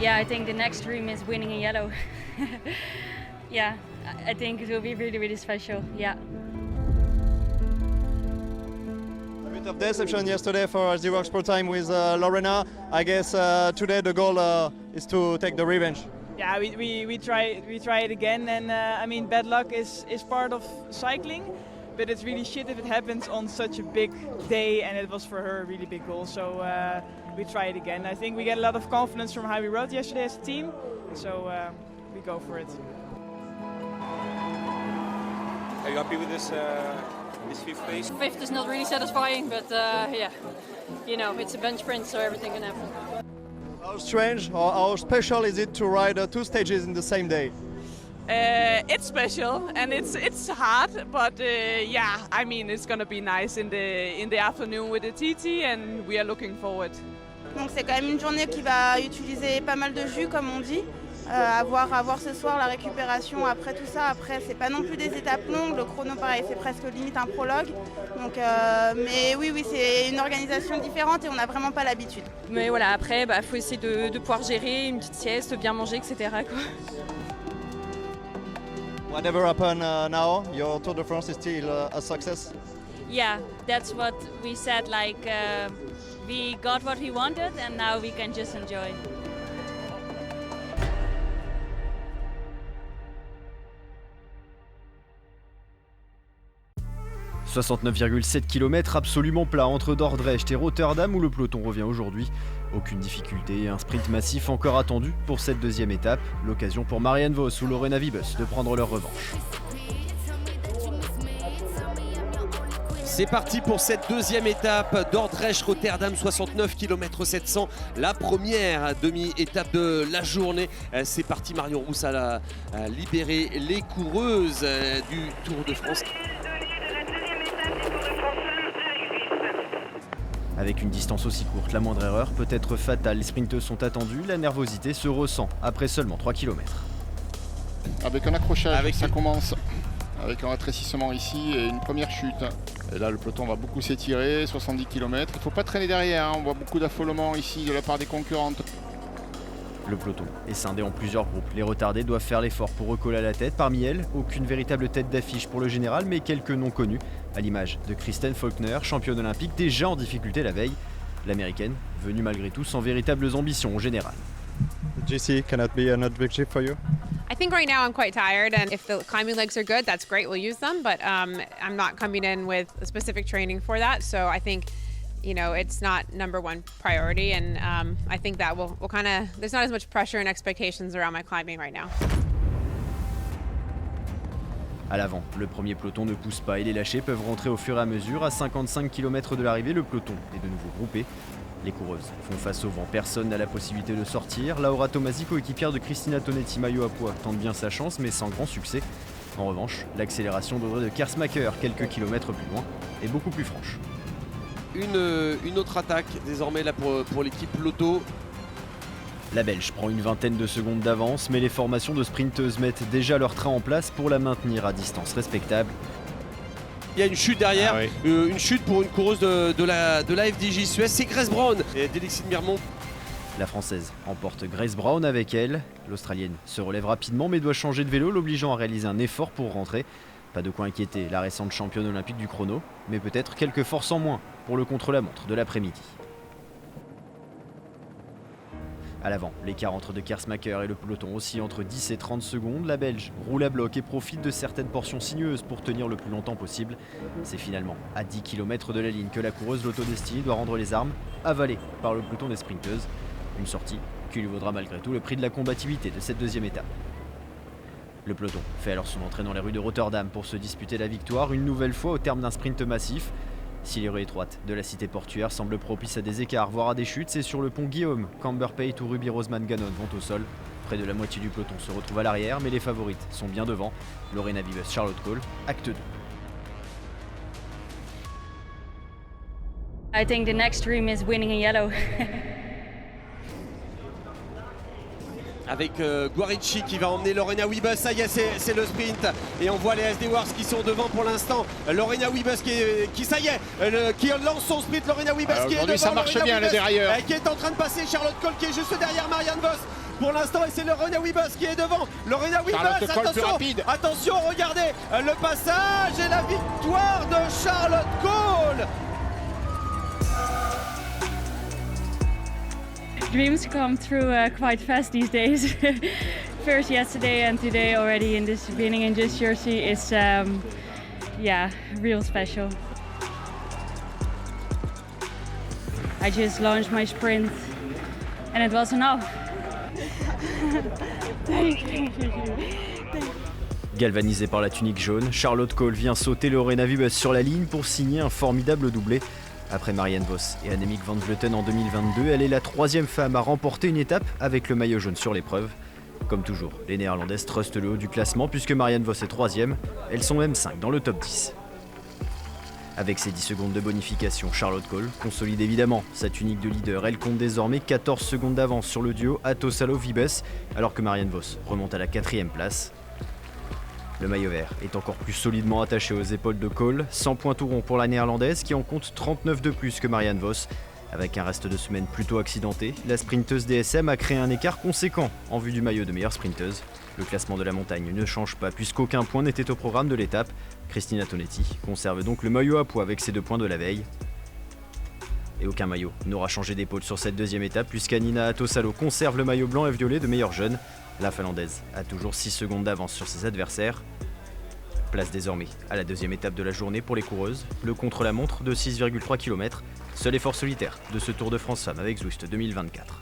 Yeah, I think the next dream is winning in yellow. Yeah, I think it will be really, really special. Yeah. A bit of deception yesterday for the Rock Sport Time with Lorena. I guess today the goal is to take the revenge. Yeah, we try it again, and I mean, bad luck is part of cycling, but it's really shit if it happens on such a big day, and it was for her a really big goal. So we try it again. I think we get a lot of confidence from how we rode yesterday as a team, so we go for it. Are you happy with this fifth place? Fifth is not really satisfying, but yeah, you know, it's a bench sprint, so everything can happen. How strange or how special is it to ride 2 stages in the same day? It's special and it's hard, but yeah, I mean it's gonna be nice in the afternoon with the TT, and we are looking forward. Donc c'est quand même une journée qui va utiliser pas mal de jus, comme on dit. À voir ce soir la récupération après tout ça. Après, c'est pas non plus des étapes longues. Le chrono, pareil, c'est presque limite un prologue. Donc, mais oui, c'est une organisation différente et on n'a vraiment pas l'habitude. Mais voilà, après, faut essayer de pouvoir gérer une petite sieste, bien manger, etc. quoi. Whatever happened now, your Tour de France is still a success? Yeah, that's what we said. Like we got what we wanted, and now we can just enjoy. 69,7 km absolument plat entre Dordrecht et Rotterdam où le peloton revient aujourd'hui. Aucune difficulté et un sprint massif encore attendu pour cette deuxième étape. L'occasion pour Marianne Vos ou Lorena Wiebes de prendre leur revanche. C'est parti pour cette deuxième étape, Dordrecht-Rotterdam, 69 km 700, la première demi-étape de la journée. C'est parti, Marion Rousse a libéré les coureuses du Tour de France. Avec une distance aussi courte, la moindre erreur peut être fatale. Les sprinteuses sont attendues, la nervosité se ressent après seulement 3 km. Avec un accrochage, ça commence avec un rétrécissement ici et une première chute. Et là, le peloton va beaucoup s'étirer, 70 km. Il ne faut pas traîner derrière, on voit beaucoup d'affolement ici de la part des concurrentes. Le peloton est scindé en plusieurs groupes. Les retardés doivent faire l'effort pour recoller à la tête. Parmi elles, aucune véritable tête d'affiche pour le général, mais quelques noms connus, à l'image de Kristen Faulkner, championne olympique déjà en difficulté la veille. L'américaine, venue malgré tout sans véritables ambitions au général. GC, can it be an objective for you? I think right now I'm quite tired, and if the climbing legs are good, that's great, we'll use them, but I'm not coming in with a specific training for that, so I think, you know, it's not number one priority, and I think that we'll kind of, there's not as much pressure and expectations around my climbing right now. À l'avant, le premier peloton ne pousse pas et les lâchés peuvent rentrer au fur et à mesure. À 55 km de l'arrivée, le peloton est de nouveau groupé. Les coureuses font face au vent, personne n'a la possibilité de sortir. Laura Tomasi, coéquipière de Cristina Tonetti maillot à pois, tente bien sa chance mais sans grand succès. En revanche, l'accélération d'Audrey de Kersmacher, quelques kilomètres plus loin, est beaucoup plus franche. Une autre attaque désormais là pour l'équipe Lotto. La Belge prend une vingtaine de secondes d'avance, mais les formations de sprinteuses mettent déjà leur train en place pour la maintenir à distance respectable. Il y a une chute derrière, une chute pour une coureuse de la FDJ Suez, c'est Grace Brown et Delixine Mirmont. La Française emporte Grace Brown avec elle. L'Australienne se relève rapidement mais doit changer de vélo, l'obligeant à réaliser un effort pour rentrer. Pas de quoi inquiéter la récente championne olympique du chrono, mais peut-être quelques forces en moins pour le contre-la-montre de l'après-midi. À l'avant, l'écart entre de Kersmacher et le peloton aussi entre 10 et 30 secondes. La Belge roule à bloc et profite de certaines portions sinueuses pour tenir le plus longtemps possible. C'est finalement à 10 km de la ligne que la coureuse Lotto Destiny doit rendre les armes, avalée par le peloton des sprinteuses. Une sortie qui lui vaudra malgré tout le prix de la combativité de cette deuxième étape. Le peloton fait alors son entrée dans les rues de Rotterdam pour se disputer la victoire, une nouvelle fois au terme d'un sprint massif. Si les rues étroites de la cité portuaire semblent propices à des écarts, voire à des chutes, c'est sur le pont Guillaume qu'Amber Pate ou Ruby Roseman Gannon vont au sol. Près de la moitié du peloton se retrouve à l'arrière, mais les favorites sont bien devant. Lorena Wiebes, Charlotte Kohl, acte 2. I think the next dream is winning in yellow. Avec Guarici qui va emmener Lorena Wiebes, ça y est, c'est le sprint. Et on voit les SD Wars qui sont devant pour l'instant. Lorena Wiebes qui ça y est, qui lance son sprint. Lorena Wiebes qui est devant. Ça marche bien, le derrière. Qui est en train de passer Charlotte Kohl qui est juste derrière Marianne Vos. pour l'instant et c'est Lorena Wiebes qui est devant. Lorena Wiebes, attention, regardez le passage et la victoire de Charlotte Cole. Dreams come through quite fast these days. First yesterday and today already in this winning in this jersey is real special. I just launched my sprint and it was enough. Galvanisée par la tunique jaune, Charlotte Cole vient sauter Lorena Wiebes sur la ligne pour signer un formidable doublé. Après Marianne Vos et Annemiek van Vleuten en 2022, elle est la 3e femme à remporter une étape avec le maillot jaune sur l'épreuve. Comme toujours, les Néerlandaises trustent le haut du classement puisque Marianne Vos est 3e, elles sont même 5 dans le top 10. Avec ses 10 secondes de bonification, Charlotte Cole consolide évidemment sa tunique de leader. Elle compte désormais 14 secondes d'avance sur le duo Atosalo-Wiebes, alors que Marianne Vos remonte à la 4e place. Le maillot vert est encore plus solidement attaché aux épaules de Cole, 100 points tout rond pour la néerlandaise qui en compte 39 de plus que Marianne Vos. Avec un reste de semaine plutôt accidenté, la sprinteuse DSM a créé un écart conséquent en vue du maillot de meilleure sprinteuse. Le classement de la montagne ne change pas puisqu'aucun point n'était au programme de l'étape. Cristina Tonetti conserve donc le maillot à poids avec ses 2 points de la veille. Et aucun maillot n'aura changé d'épaule sur cette 2e étape puisqu'Anina Atosalo conserve le maillot blanc et violet de meilleure jeune. La Finlandaise a toujours 6 secondes d'avance sur ses adversaires. Place désormais à la 2e étape de la journée pour les coureuses, le contre-la-montre de 6,3 km, seul effort solitaire de ce Tour de France Femmes avec Zwift 2024.